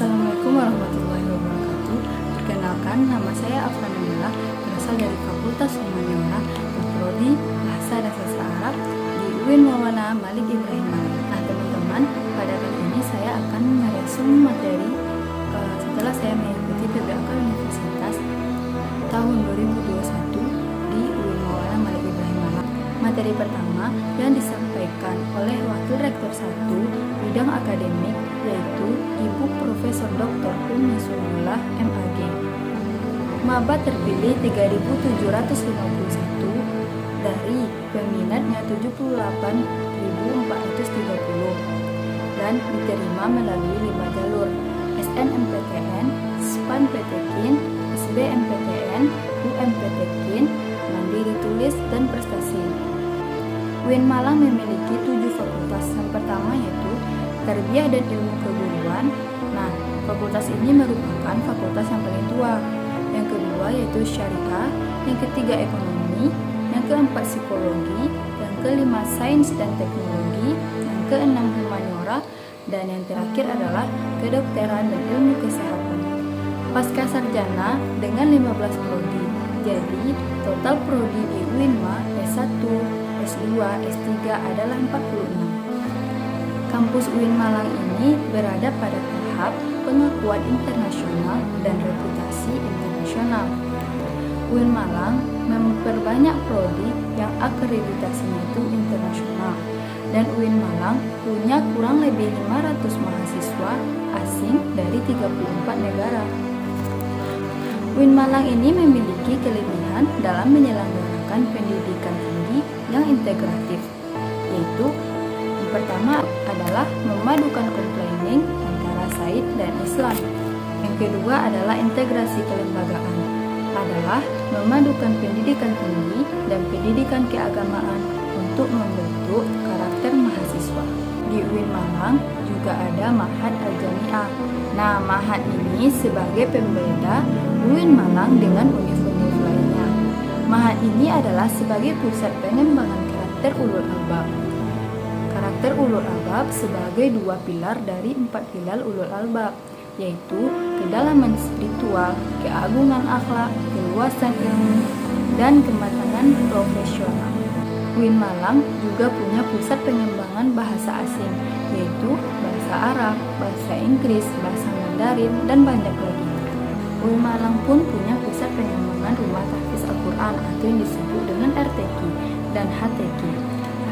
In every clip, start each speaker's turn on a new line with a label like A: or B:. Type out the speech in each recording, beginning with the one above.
A: Assalamualaikum warahmatullahi wabarakatuh. Perkenalkan, nama saya Afnan Nabila, berasal dari Fakultas Humaniora, Prodi Bahasa dan Sastra Arab di UIN Maulana Malik Ibrahim Malik. Nah teman-teman, pada kali ini saya akan meresum materi setelah saya mengikuti PBAK Universitas tahun 2021 di UIN Maulana Malik Ibrahim Malik. Materi pertama yang disampaikan oleh Wakil Rektor 1 bidang akademik yaitu Ibu Profesor Dr. Umi Sunullah MAG. Maba terpilih 3.751 dari peminatnya 78.430 dan diterima melalui 5 jalur: SNMPTN, SPAN-PTKIN, SBMPTN, UMPTKIN, Mandiri Tulis, dan Prestasi. UIN Malang memiliki 7 fakultas. Yang pertama yaitu Tarbiyah dan Ilmu Keguruan. Nah, fakultas ini merupakan fakultas yang paling tua. Yang kedua yaitu Syariah, yang ketiga Ekonomi, yang keempat Psikologi, yang kelima Sains dan Teknologi, yang keenam Humaniora, dan yang terakhir adalah Kedokteran dan Ilmu Kesehatan. Pasca sarjana dengan 15 prodi. Jadi, total prodi di UINMA S1, S2, S3 adalah 46. Kampus UIN Malang ini berada pada tahap pengakuan internasional dan reputasi internasional. UIN Malang memperbanyak prodi yang akreditasinya itu internasional, dan UIN Malang punya kurang lebih 500 mahasiswa asing dari 34 negara. UIN Malang ini memiliki kelebihan dalam menyelenggarakan pendidikan tinggi yang integratif, yaitu pertama adalah memadukan komplaining antara Said dan Islam. Yang kedua adalah integrasi kelembagaan, adalah memadukan pendidikan tinggi dan pendidikan keagamaan untuk membentuk karakter mahasiswa. Di UIN Malang juga ada Ma'had Al-Jami'ah. Nah, Ma'had ini sebagai pembeda UIN Malang dengan univ-univ lainnya. Ma'had ini adalah sebagai pusat pengembangan karakter ulul albab. Karakter ulul albab sebagai 2 pilar dari 4 pilar ulul albab, yaitu kedalaman spiritual, keagungan akhlak, keluasan ilmu, dan kematangan profesional. UIN Malang juga punya pusat pengembangan bahasa asing, yaitu bahasa Arab, bahasa Inggris, bahasa Mandarin, dan banyak lagi. UIN Malang pun punya pusat pengembangan rumah tahfiz Al-Quran atau yang disebut dengan RTQ dan HTQ.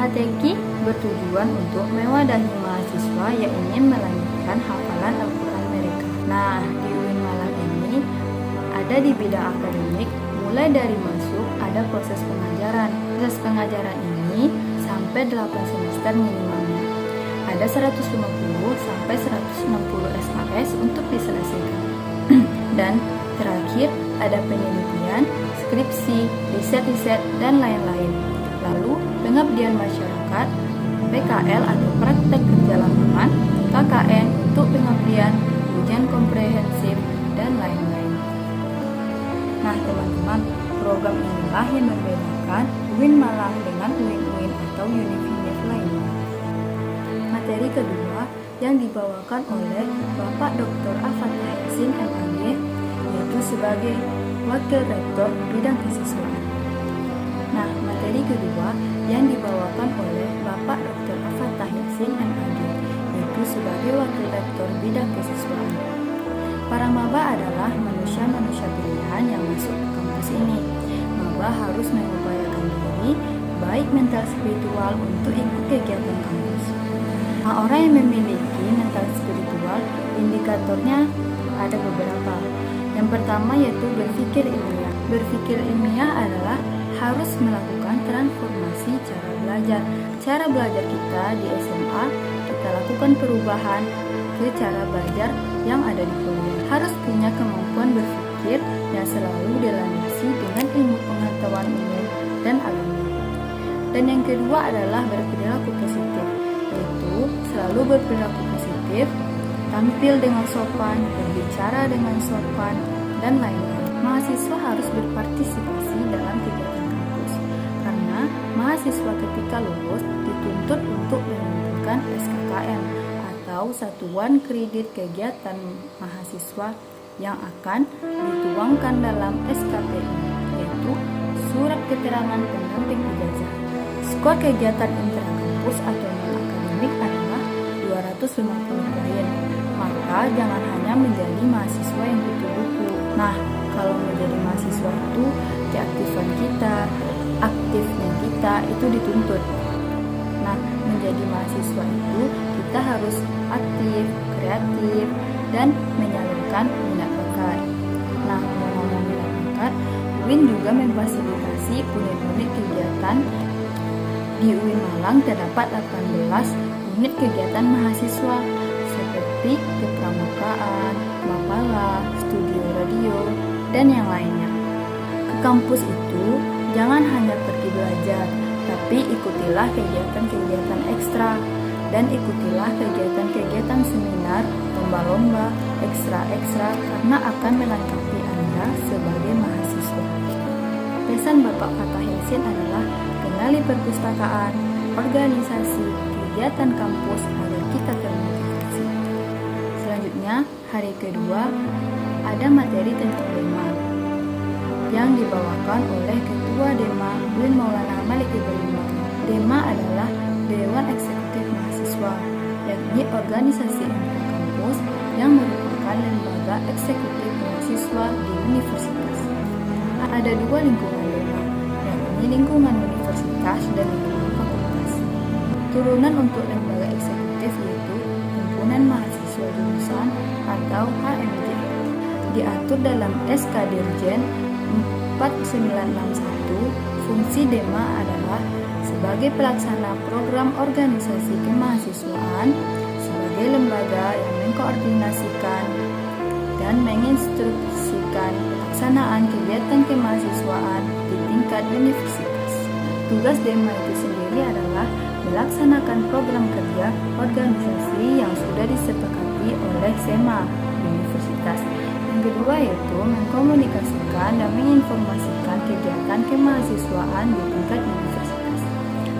A: HTQ bertujuan untuk mewadahi mahasiswa yang ingin melanjutkan hafalan Al-Quran mereka. Nah, di UIN Malang ini ada di bidang akademik, mulai dari masuk ada proses pengajaran. Proses pengajaran ini sampai 8 semester minimalnya. Ada 150 sampai 160 SKS untuk diselesaikan. Dan terakhir ada penelitian, skripsi, riset-riset, dan lain-lain. Lalu pengabdian masyarakat, PKL atau praktek kerja lapangan, KKN untuk pengabdian, ujian komprehensif, dan lain-lain. Nah teman-teman, program inilah yang membedakan UIN Malang dengan UIN-UIN atau univ-univ lainnya. Materi kedua yang dibawakan oleh Bapak Dr. Afatah Yasin MAG, yaitu sebagai Wakil Rektor Bidang Kesiswaan. Nah, materi kedua yang dibawakan oleh Bapak Dr. Afatah Yasin MAG, yaitu sebagai Wakil Rektor Bidang Kesiswaan. Para maba adalah manusia-manusia pilihan yang masuk ke kampus ini. Maba harus mengupayakan diri, baik mental spiritual untuk ikut kegiatan kampus. Nah, orang yang memiliki mental spiritual, indikatornya ada beberapa. Yang pertama yaitu berpikir ilmiah. Berpikir ilmiah adalah harus melakukan transformasi cara belajar. Cara belajar kita di SMA, kita lakukan perubahan ke cara belajar yang ada di kuliah. Harus punya kemampuan berpikir yang selalu dilandasi dengan ilmu pengetahuan umum dan agama. Dan yang kedua adalah berperilaku positif, yaitu selalu berperilaku positif, tampil dengan sopan, berbicara dengan sopan, dan lain-lain. Mahasiswa harus berpartisipasi dalam kegiatan kampus, karena mahasiswa ketika lulus dituntut untuk mengumpulkan SKKM atau atau satuan kredit kegiatan mahasiswa yang akan dituangkan dalam SKPI, yaitu Surat Keterangan Pendamping Ijazah. Skor kegiatan intrakampus atau non-akademik adalah 250 poin. Maka jangan hanya menjadi mahasiswa yang kutu buku. Nah, kalau menjadi mahasiswa itu aktifnya kita itu dituntut. Nah, menjadi mahasiswa itu kita harus aktif, kreatif, dan menyalurkan minat bakat. Nah, ngomong minat bakat, UIN juga memfasilitasi unit-unit kegiatan. Di UIN Malang terdapat 18 unit kegiatan mahasiswa seperti kepramukaan, mapala, studio radio, dan yang lainnya. Ke kampus itu jangan hanya pergi belajar, tapi ikutilah kegiatan-kegiatan ekstra dan ikutilah kegiatan-kegiatan seminar, lomba-lomba, ekstra-ekstra karena akan melengkapi Anda sebagai mahasiswa. Pesan Bapak Fatah Yasin adalah kenali perpustakaan, organisasi, kegiatan kampus agar kita termotivasi. Selanjutnya, hari kedua ada materi tentang DEMA yang dibawakan oleh Ketua DEMA UIN Maulana Malik Ibrahim. DEMA adalah Dewan Eksekutif Mahasiswa, yakni organisasi intrakampus yang merupakan lembaga eksekutif mahasiswa di universitas. Ada dua lingkungan DEMA, yakni lingkungan universitas dan lingkungan fakultas. Turunan untuk lembaga eksekutif yaitu Himpunan Mahasiswa Jurusan atau HMJ. Diatur dalam SK Dirjen 4961, fungsi DEMA adalah sebagai pelaksana program organisasi kemahasiswaan, sebagai lembaga yang mengkoordinasikan dan menginstruksikan pelaksanaan kegiatan kemahasiswaan di tingkat universitas. Tugas DEMA itu sendiri adalah melaksanakan program kerja organisasi yang sudah disepakati oleh SEMA universitas. Yang kedua yaitu mengkomunikasikan dan menginformasikan kegiatan kemahasiswaan di tingkat universitas.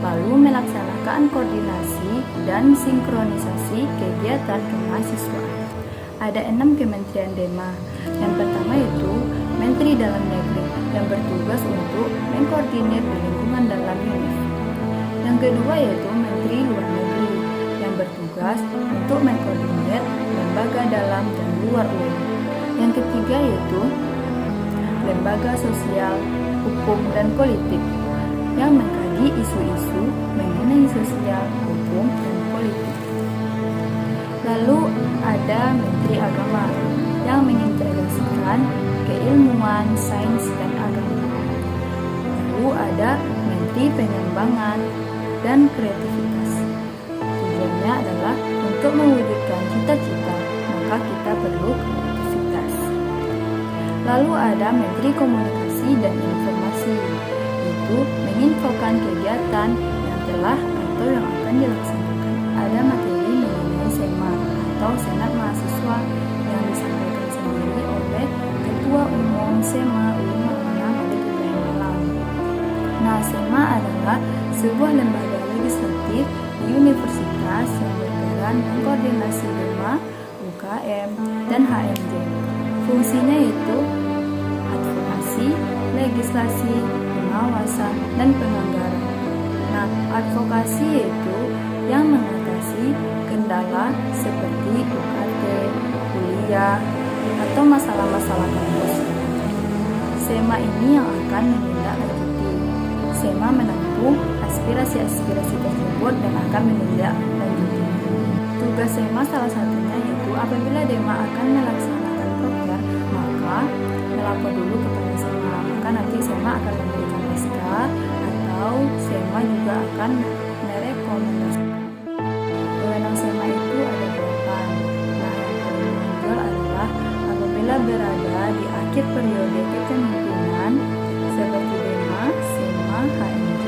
A: Lalu melaksanakan koordinasi dan sinkronisasi kegiatan kemahasiswaan. Ada 6 kementerian DEMA. Yang pertama yaitu Menteri Dalam Negeri yang bertugas untuk mengkoordinir di lingkungan dalam UNIF. Yang kedua yaitu Menteri Luar Negeri yang bertugas untuk mengkoordinir lembaga dalam dan luar UIN. Yang ketiga yaitu Lembaga Sosial, Hukum, dan Politik yang mengkaji isu-isu mengenai sosial, hukum, dan politik. Lalu ada Menteri Agama yang mengintegrasikan keilmuan, sains, dan agama. Lalu ada Menteri Pengembangan dan Kreativitas. Tujuannya adalah untuk mewujudkan cita-cita, maka kita perlu kreativitas. Lalu ada Menteri Komunikasi dan Informasi, yaitu menginfokan kegiatan yang telah atau yang akan dilaksanakan. Ada materi mengenai SEMA atau Senat Mahasiswa yang disampaikan sendiri oleh Ketua Umum SEMA UIN Maulana Malik Ibrahim Malang. Nah, SEMA adalah sebuah lembaga legislatif di universitas yang berperan mengkoordinasi DEMA, UKM, dan HMJ. Fungsinya yaitu advokasi, legislasi, pengawasan, dan penganggaran. Nah, advokasi yaitu yang mengatasi kendala seperti UKT, kuliah, atau masalah-masalah kampus. SEMA ini yang akan menindaklanjuti. SEMA menampung aspirasi-aspirasi tersebut dan akan menindaklanjuti. Tugas SEMA salah satunya yaitu apabila DEMA akan melaksanakan program, maka melapor dulu kepada SEMA. Maka nanti SEMA akan memberikan SK atau SEMA juga akan merekomendasikan. Wewenang SEMA itu ada 8. Nah, yang paling menonjol adalah apabila berada di akhir periode kepemimpinan seperti DEMA, SEMA, HMJ,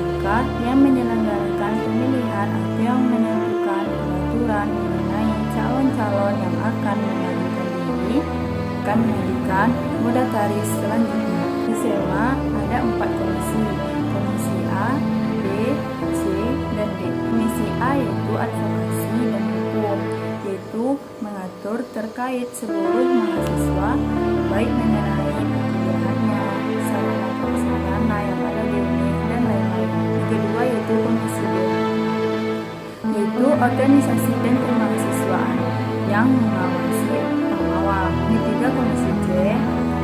A: maka yang menyelenggarakan pemilihan atau yang menentukan peraturan mengenai calon-calon yang akan mengajukan diri akan menjadikan moda tarif selanjutnya. Di SEMA ada 4 komisi, komisi A, B, C, dan D. Komisi A yaitu advokasi dan hukum. mengatur terkait seluruh mahasiswa, baik mengenai perkuliahannya, sarana prasarana yang ada di UNIF, dan lain-lain. Yang kedua yaitu Komisi D, yaitu organisasi dan kemahasiswaan yang mengawasi pengawal. Yang ketiga Komisi C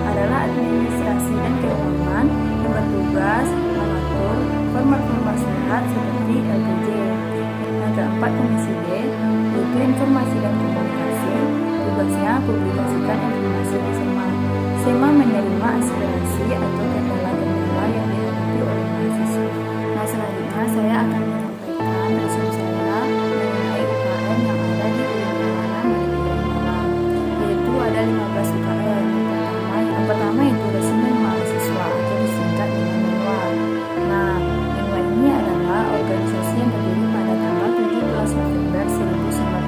A: adalah administrasi dan keuangan yang bertugas mengatur format-format surat seperti LPJ. Yang keempat Komisi D yaitu informasi dan komunikasi, tugasnya publikasikan informasi di SEMA. SEMA menerima aspirasi atau kendala-kendala yang dihadapi oleh mahasiswa. Nah, selanjutnya saya akan menyampaikan resume saya mengenai UKM yang ada di Unpad Malang, yaitu ada 15 UKM. Yang pertama itu resume mahasiswa atau disingkat dengan MINWA. Nah, MINWA ini adalah organisasi yang berdiri pada tanggal 17 November 1981.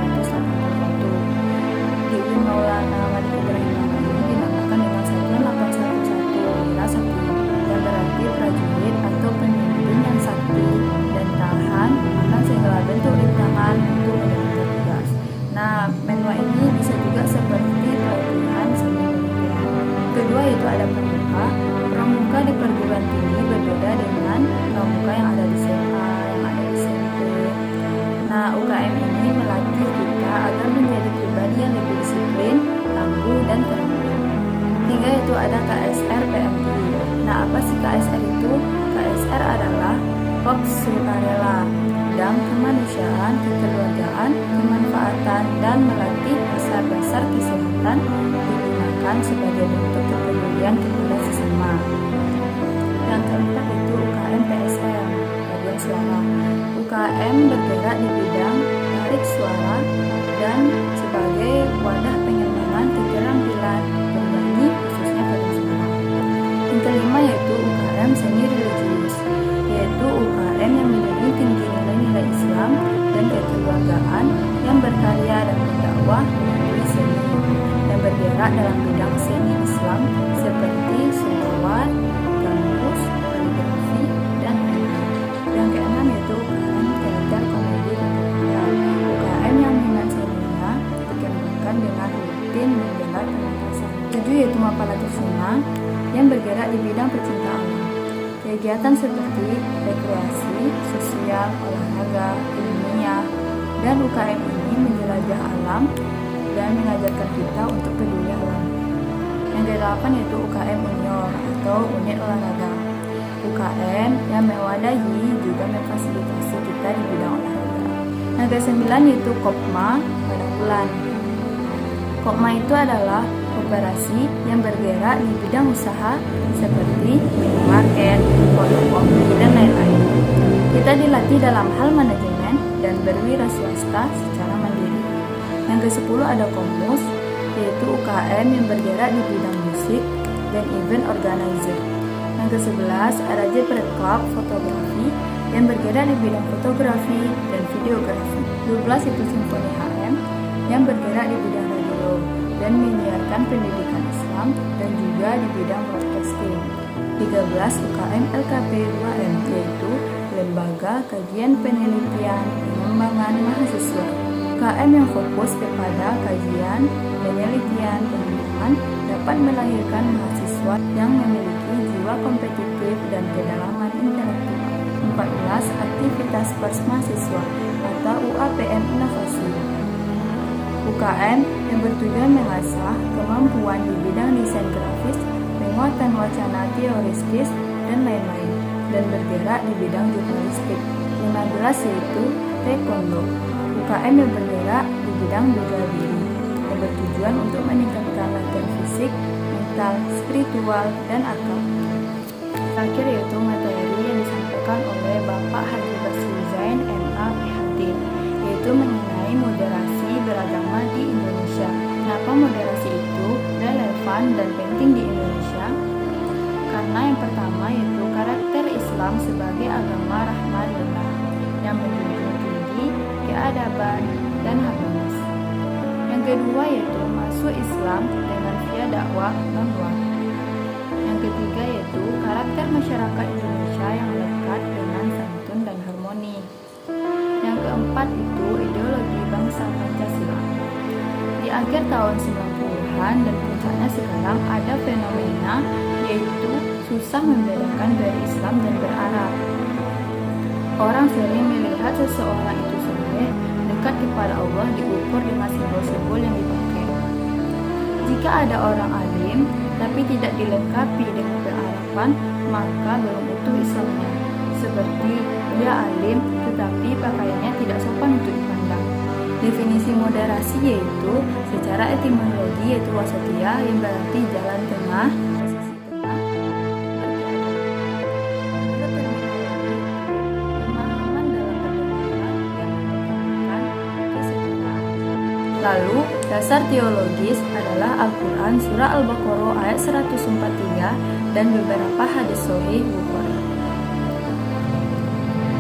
A: Di Maulana Malik Ibrahim ini dinamakan dengan Satuan 811 Wira Sakti, yang berarti prajurit atau pemimpin yang sakti dan tahan akan segala bentuk rintangan untuk menjalankan tugas. Nah, MINWA ini bisa juga seperti pelatihan seni militer. Kedua yaitu ada pramuka. Pramuka di perguruan tinggi berbeda dengan pramuka yang ada di SMA, yang ada di SMP. Nah, UKM ini melatih kita agar menjadi pribadi yang lebih disiplin, tangguh, dan terampil. Tiga yaitu ada KSR PMI. Nah, apa sih KSR itu? KSR adalah Korps Sukarela, bidang kemanusiaan, kekeluargaan, kemanfaatan, dan melatih dasar-dasar kesehatan digunakan sebagai bentuk kepedulian kepada sesama. Yang keempat itu UKM PSM, paduan suara. UKM bergerak di bidang tarik suara dan sebagai wadah pengembangan keterampilan bernyanyi khususnya paduan suara. Yang kelima yaitu UKM seni religius, yaitu UKM yang memiliki tinggi nilai-nilai Islam dan kekeluargaan, yang berkarya dan berdakwah melalui seni, yang bergerak dalam bidang seni Islam seperti sholawat, gambus, kaligrafi, dan lain-lain. Yang keenam yaitu UKM teater komedi dan drama. UKM yang minat seninya dikembangkan dengan rutin menggelar penentasan. Tujuh yaitu Mapalatur Sina, yang bergerak di bidang pecinta alam. Kegiatan seperti rekreasi, sosial, olahraga, ilmiah, dan UKM ini menjelajah alam dan mengajarkan kita untuk peduli alam. Yang kedelapan yaitu UKM Unior atau unit olahraga. UKM yang mewadahi juga memfasilitasi kita di bidang olahraga. Yang kesembilan yaitu Kopma pada bulan. Kopma itu adalah koperasi yang bergerak di bidang usaha seperti minimarket, fotokopi, dan lain-lain. Kita dilatih dalam hal manajemen dan berwira swasta secara mandiri. Yang ke-10 ada Komus, yaitu UKM yang bergerak di bidang musik dan event organizer. Yang ke-11 ada Jepret Club Fotografi yang bergerak di bidang fotografi dan videografi. 12 itu Simfoni HM yang bergerak di bidang radio dan menyiarkan pendidikan Islam dan juga di bidang broadcasting. 13 UKM LKP 2M, yaitu Lembaga Kajian Penelitian Pengembangan Mahasiswa. UKM yang fokus kepada kajian, penelitian, pengembangan dapat melahirkan mahasiswa yang memiliki jiwa kompetitif dan kedalaman intelektual. 14 Aktivitas Pers Mahasiswa atau UAPM Inovasi. UKM yang bertujuan mengasah kemampuan di bidang desain grafis, penguatan wacana teoristis, dan lain-lain, dan bergerak di bidang jurnalistik. 15 yaitu Taekwondo, UKM yang bergerak di bidang bela diri, yang bertujuan untuk meningkatkan latihan fisik, mental, spiritual, dan akal. Terakhir yaitu materi yang disampaikan oleh Bapak Haji Basri Zain MA PhD, yaitu mengenai moderasi beragama di Indonesia. Kenapa moderasi itu relevan dan penting di Indonesia? Karena yang pertama yaitu karakter Islam sebagai agama rahmah lillah yang menjunjung tinggi keadaban dan harmonis. Yang kedua yaitu masuk Islam dengan via dakwah non-wah. Yang ketiga yaitu karakter masyarakat Indonesia yang lekat dengan santun dan harmoni. Yang keempat itu ideologi bangsa Pancasila. Di akhir tahun 90-an dan puncaknya sekarang ada fenomena yaitu susah membedakan berislam dan berArab. Orang sering melihat seseorang itu soleh, dekat kepada Allah diukur dengan simbol-simbol yang dipakai. Jika ada orang alim tapi tidak dilengkapi dengan beraraban, maka belum utuh Islamnya. Seperti dia alim tetapi pakaiannya tidak sopan untuk dipandang. Definisi moderasi yaitu secara etimologi yaitu wasatiyah yang berarti jalan tengah, posisi tengah, pemahaman dalam beragama yang mengedepankan kesetaraan. Lalu, dasar teologis adalah Al-Quran Surah Al-Baqarah ayat 143 dan beberapa hadis sahih Bukhari.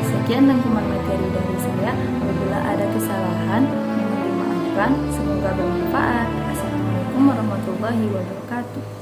A: Sekian rangkuman materi dari saya. Apabila ada kesalahan, mohon dimaafkan. Semoga bermanfaat. Assalamualaikum warahmatullahi wabarakatuh.